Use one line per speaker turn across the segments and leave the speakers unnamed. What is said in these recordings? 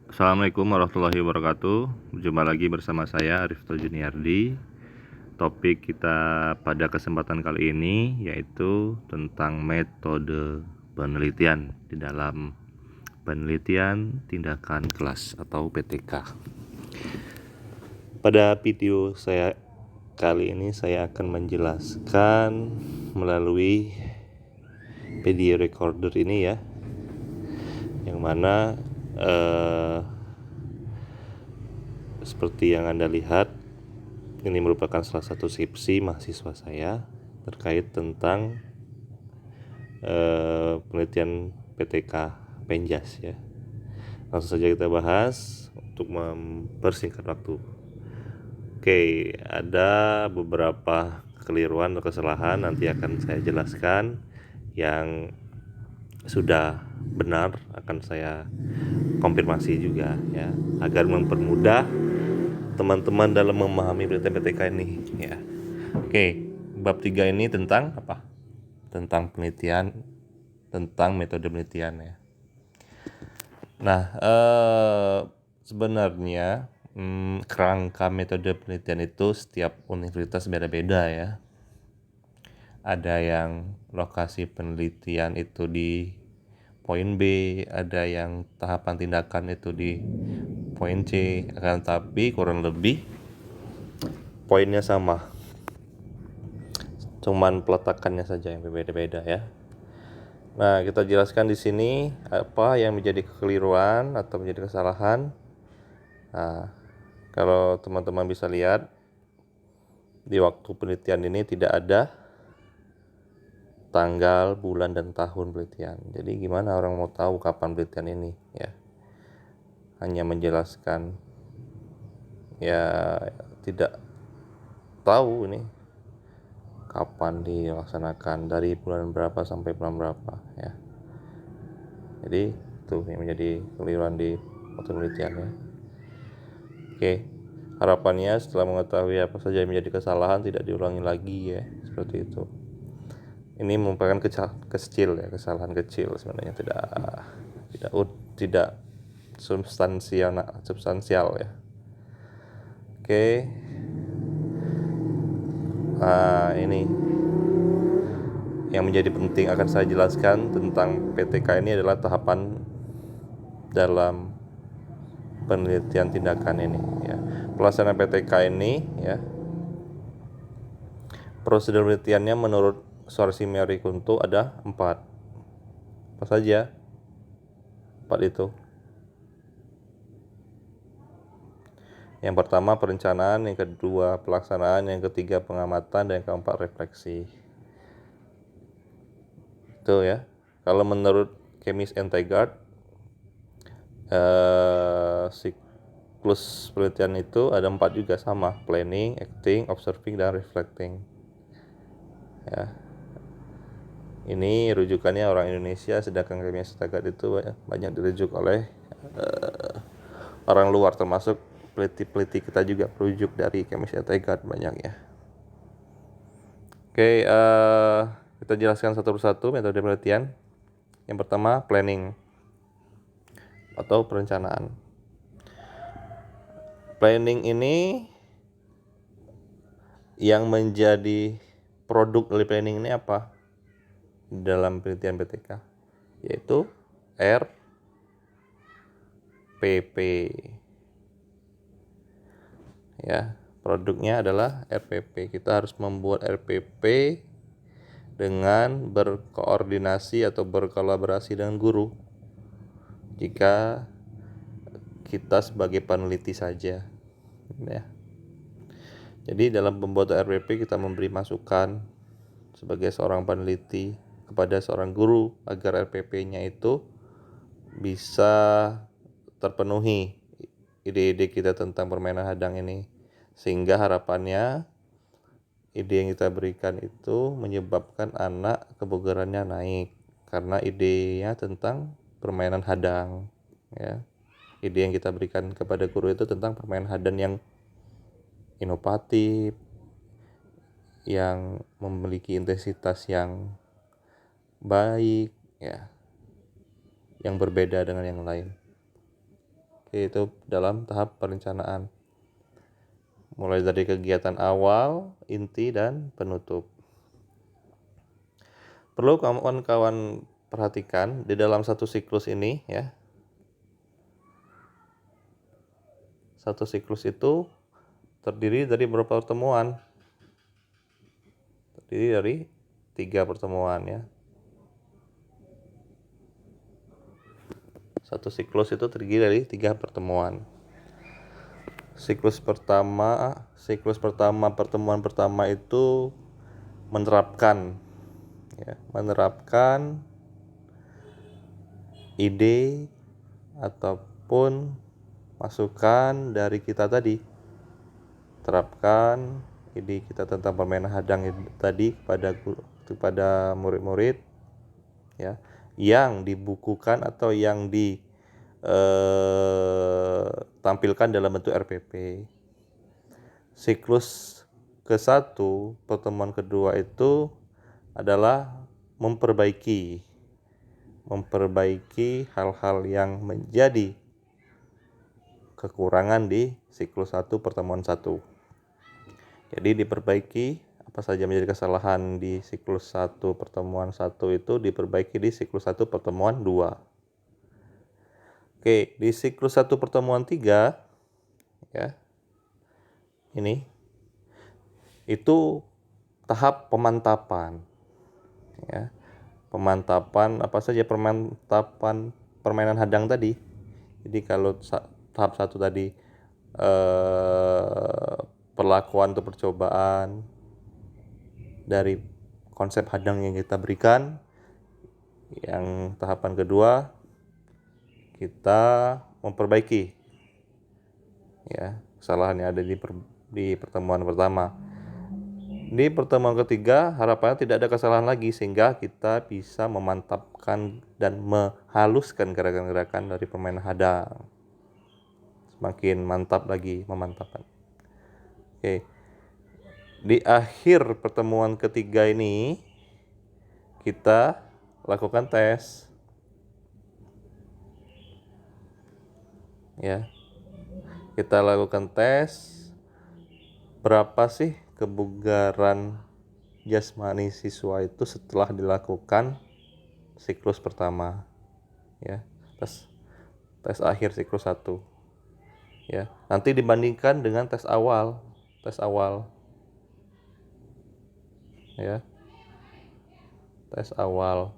Assalamualaikum warahmatullahi wabarakatuh. Berjumpa lagi bersama saya Arifto Juniardi. Topik kita pada kesempatan kali ini yaitu tentang metode penelitian di dalam penelitian tindakan kelas atau PTK. Pada video saya kali ini saya akan menjelaskan melalui video recorder ini ya, yang mana seperti yang Anda lihat, ini merupakan salah satu skripsi mahasiswa saya terkait tentang penelitian PTK Penjas ya. Langsung saja kita bahas untuk mempersingkat waktu. Oke, ada beberapa kekeliruan atau kesalahan nanti akan saya jelaskan. Yang sudah benar akan saya konfirmasi juga ya, agar mempermudah teman-teman dalam memahami penelitian PTK ini ya. Oke, bab 3 ini tentang apa? Tentang penelitian, tentang metode penelitian ya. Nah, sebenarnya kerangka metode penelitian itu setiap universitas beda-beda ya. Ada yang lokasi penelitian itu di poin B, ada yang tahapan tindakan itu di poin C, akan tapi kurang lebih poinnya sama, cuman peletakannya saja yang berbeda-beda ya. Nah, kita jelaskan di sini apa yang menjadi kekeliruan atau menjadi kesalahan. Nah, kalau teman-teman bisa lihat di waktu penelitian ini tidak ada tanggal, bulan, dan tahun penelitian. Jadi gimana orang mau tahu kapan penelitian ini ya? Hanya menjelaskan ya, tidak tahu ini kapan dilaksanakan, dari bulan berapa sampai bulan berapa ya. Jadi itu yang menjadi kekeliruan di waktu penelitian ya. Oke, harapannya setelah mengetahui apa saja yang menjadi kesalahan tidak diulangi lagi ya, seperti itu. Ini merupakan kecil ya, kesalahan kecil sebenarnya, tidak substansial ya. Oke. Nah, ini yang menjadi penting akan saya jelaskan tentang PTK ini adalah tahapan dalam penelitian tindakan ini ya. Pelaksanaan PTK ini ya, prosedur penelitiannya menurut Suarsi Mary Kunto ada 4. Apa saja 4 itu? Yang pertama perencanaan, yang kedua pelaksanaan, yang ketiga pengamatan, dan yang keempat refleksi. Itu ya. Kalau menurut Chemist and Tegart, siklus penelitian itu ada 4 juga, sama: planning, acting, observing, dan reflecting ya. Ini rujukannya orang Indonesia, sedangkan Chemist and Tegart itu banyak dirujuk oleh orang luar, termasuk peneliti-peneliti kita juga merujuk dari Chemist and Tegart banyak ya. Oke, kita jelaskan satu persatu metode penelitian. Yang pertama planning atau perencanaan. Planning ini yang menjadi produk dari planning ini apa dalam penelitian PTK, yaitu RPP ya. Produknya adalah RPP. Kita harus membuat RPP dengan berkoordinasi atau berkolaborasi dengan guru. Jika kita sebagai peneliti saja ya. Jadi dalam pembuatan RPP kita memberi masukan sebagai seorang peneliti kepada seorang guru agar RPP-nya itu bisa terpenuhi ide-ide kita tentang permainan hadang ini, sehingga harapannya ide yang kita berikan itu menyebabkan anak kebugarannya naik karena idenya tentang permainan hadang ya. Ide yang kita berikan kepada guru itu tentang permainan hadang yang inovatif, yang memiliki intensitas yang baik ya, yang berbeda dengan yang lain. Oke, itu dalam tahap perencanaan. Mulai dari kegiatan awal, inti, dan penutup. Perlu kawan-kawan perhatikan di dalam satu siklus ini ya. Satu siklus itu terdiri dari berapa pertemuan? Terdiri dari 3 pertemuan ya. Satu siklus itu terdiri dari 3 pertemuan. Siklus pertama, pertemuan pertama itu menerapkan ide ataupun masukan dari kita tadi. Terapkan ide kita tentang permainan hadang tadi kepada murid-murid ya, yang dibukukan atau yang ditampilkan dalam bentuk RPP. Siklus ke-1, pertemuan kedua itu adalah memperbaiki hal-hal yang menjadi kekurangan di siklus 1 pertemuan 1. Jadi diperbaiki apa saja menjadi kesalahan di siklus 1 pertemuan 1 itu diperbaiki di siklus 1 pertemuan 2. Oke, di siklus 1 pertemuan 3 ya. Ini itu tahap pemantapan ya. Pemantapan apa saja pemantapan permainan hadang tadi. Jadi kalau tahap 1 tadi perlakuan atau percobaan dari konsep hadang yang kita berikan. Yang tahapan kedua kita memperbaiki ya kesalahan yang ada di pertemuan pertama. Di pertemuan ketiga harapannya tidak ada kesalahan lagi sehingga kita bisa memantapkan dan menghaluskan gerakan-gerakan dari permainan hadang. Semakin mantap lagi memantapkan. Oke. Di akhir pertemuan ketiga ini kita lakukan tes ya. Kita lakukan tes berapa sih kebugaran jasmani siswa itu setelah dilakukan siklus pertama ya. Tes akhir siklus 1 ya. Nanti dibandingkan dengan tes awal ya. Tes awal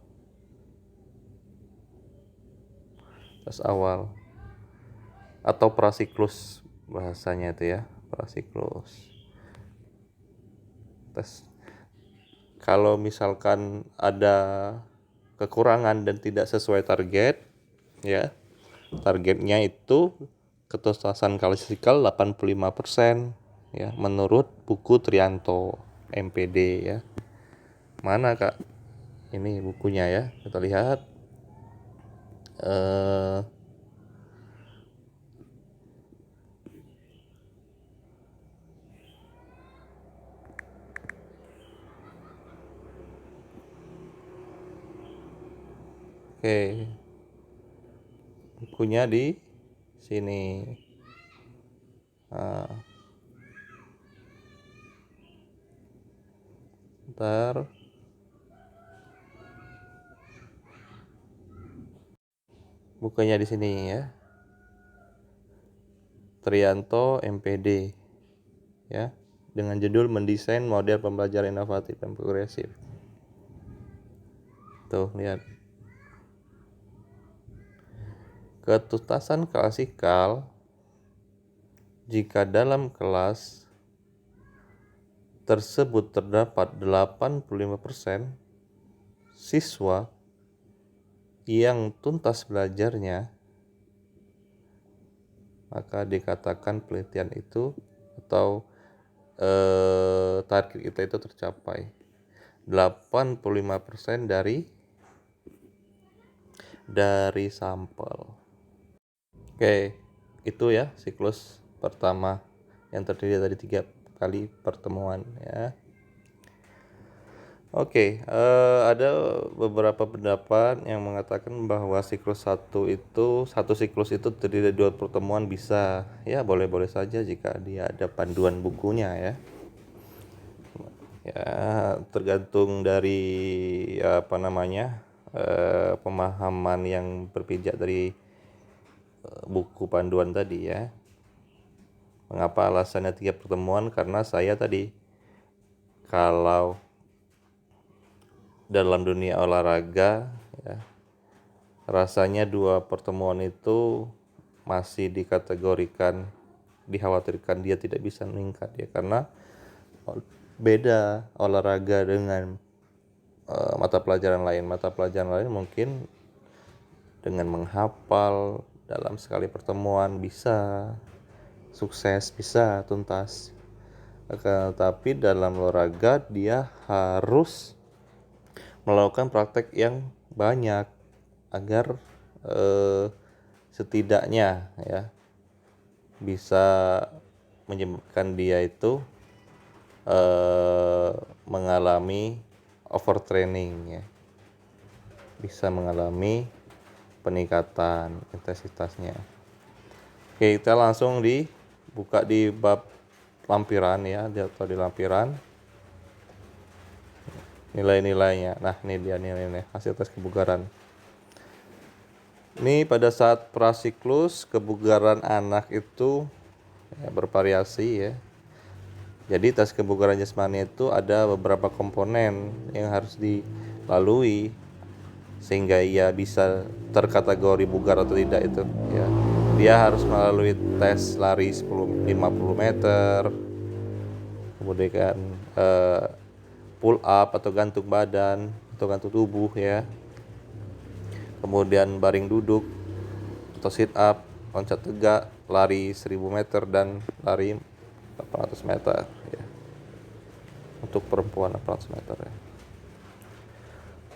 atau prasiklus bahasanya itu ya, prasiklus. Tes kalau misalkan ada kekurangan dan tidak sesuai target ya, targetnya itu ketuntasan klasikal 85% ya, menurut buku Trianto MPD ya. Mana Kak ini bukunya ya, kita lihat oke, bukunya di sini. Ntar bukunya di sini ya, Trianto MPD ya, dengan judul mendesain model pembelajaran inovatif dan progresif. Tuh lihat, ketuntasan klasikal jika dalam kelas tersebut terdapat 85% siswa yang tuntas belajarnya, maka dikatakan penelitian itu atau target kita itu tercapai. 85% dari sampel. Oke, itu ya siklus pertama yang terdiri dari 3 kali pertemuan ya. Oke, ada beberapa pendapat yang mengatakan bahwa satu siklus itu terdiri dari 2 pertemuan bisa. Ya, boleh-boleh saja jika dia ada panduan bukunya ya. Ya, tergantung dari pemahaman yang berpijak dari buku panduan tadi ya. Mengapa alasannya 3 pertemuan? Karena saya tadi, kalau dalam dunia olahraga ya, rasanya 2 pertemuan itu masih dikhawatirkan dia tidak bisa meningkat ya, karena beda olahraga dengan mata pelajaran lain mungkin dengan menghafal dalam sekali pertemuan bisa sukses, bisa tuntas. Tapi dalam olahraga dia harus melakukan praktek yang banyak agar setidaknya ya bisa menyebabkan dia itu mengalami overtraining ya, bisa mengalami peningkatan intensitasnya. Oke, kita langsung dibuka di bab lampiran ya, atau di lampiran nilai-nilainya. Nah, ini dia nilai-nilai hasil tes kebugaran. Ini pada saat prasiklus kebugaran anak itu ya, bervariasi ya. Jadi tes kebugaran jasmani itu ada beberapa komponen yang harus dilalui sehingga ia bisa terkategori bugar atau tidak itu ya. Dia harus melalui tes lari 50 meter, kemudian pull up atau gantung badan atau gantung tubuh ya, kemudian baring duduk atau sit up, loncat tegak, lari 1000 meter dan lari 800 meter ya. Untuk perempuan 800 meter ya.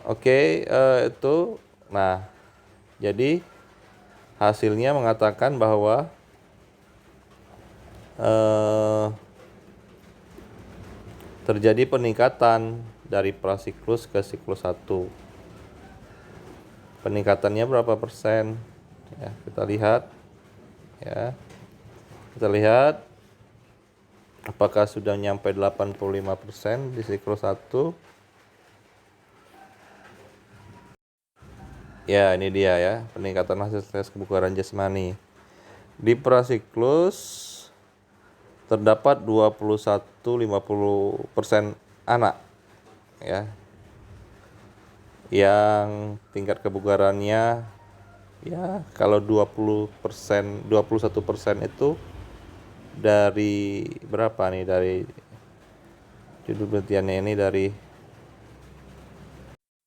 Oke, itu. Nah, jadi hasilnya mengatakan bahwa terjadi peningkatan dari prasiklus ke siklus 1. Peningkatannya berapa persen? Ya, kita lihat ya. Kita lihat apakah sudah nyampe 85% di siklus 1. Ya, ini dia ya, peningkatan hasil tes kebugaran jasmani. Di prasiklus terdapat 21-50% anak ya yang tingkat kebugarannya ya, kalau 21% itu dari berapa nih, dari judul penelitiannya ini dari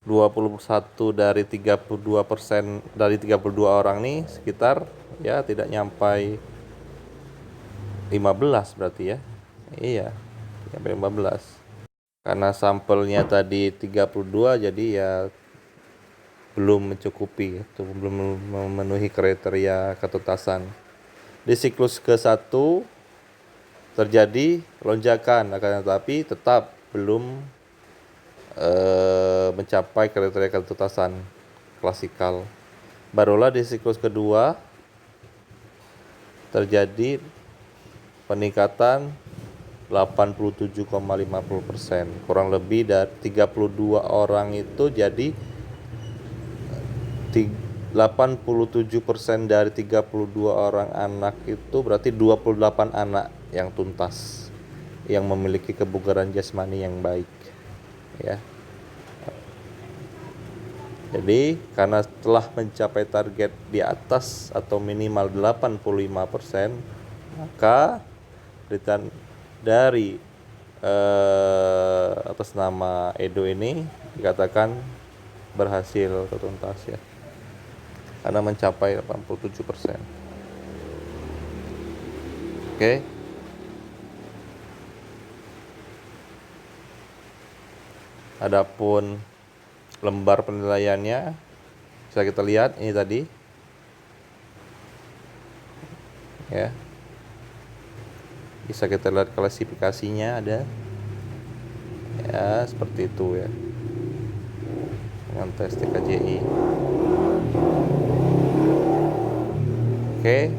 21 dari 32%, dari 32 orang nih sekitar ya tidak nyampai 15 berarti ya. Iya, sampai 15. Karena sampelnya tadi 32 jadi ya belum mencukupi, itu belum memenuhi kriteria ketuntasan. Di siklus ke-1 terjadi lonjakan, akan tetapi tetap belum mencapai kriteria ketuntasan klasikal. Barulah di siklus kedua terjadi peningkatan 87,50%. Kurang lebih dari 32 orang itu jadi 87% dari 32 orang anak itu berarti 28 anak yang tuntas, yang memiliki kebugaran jasmani yang baik ya. Jadi karena telah mencapai target di atas atau minimal 85%, maka penelitian dari atas nama Edo ini dikatakan berhasil tertuntas ya, karena mencapai 87%. Oke. Adapun lembar penilaiannya bisa kita lihat ini tadi ya, bisa kita lihat klasifikasinya ada Ya, seperti itu ya. Dengan tes TKJI. Oke,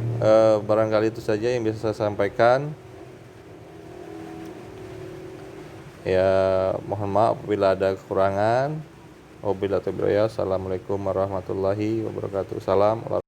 barangkali itu saja yang bisa saya sampaikan. Ya, mohon maaf bila ada kekurangan. Wabillahi taufiq. Assalamualaikum warahmatullahi wabarakatuh. Salam.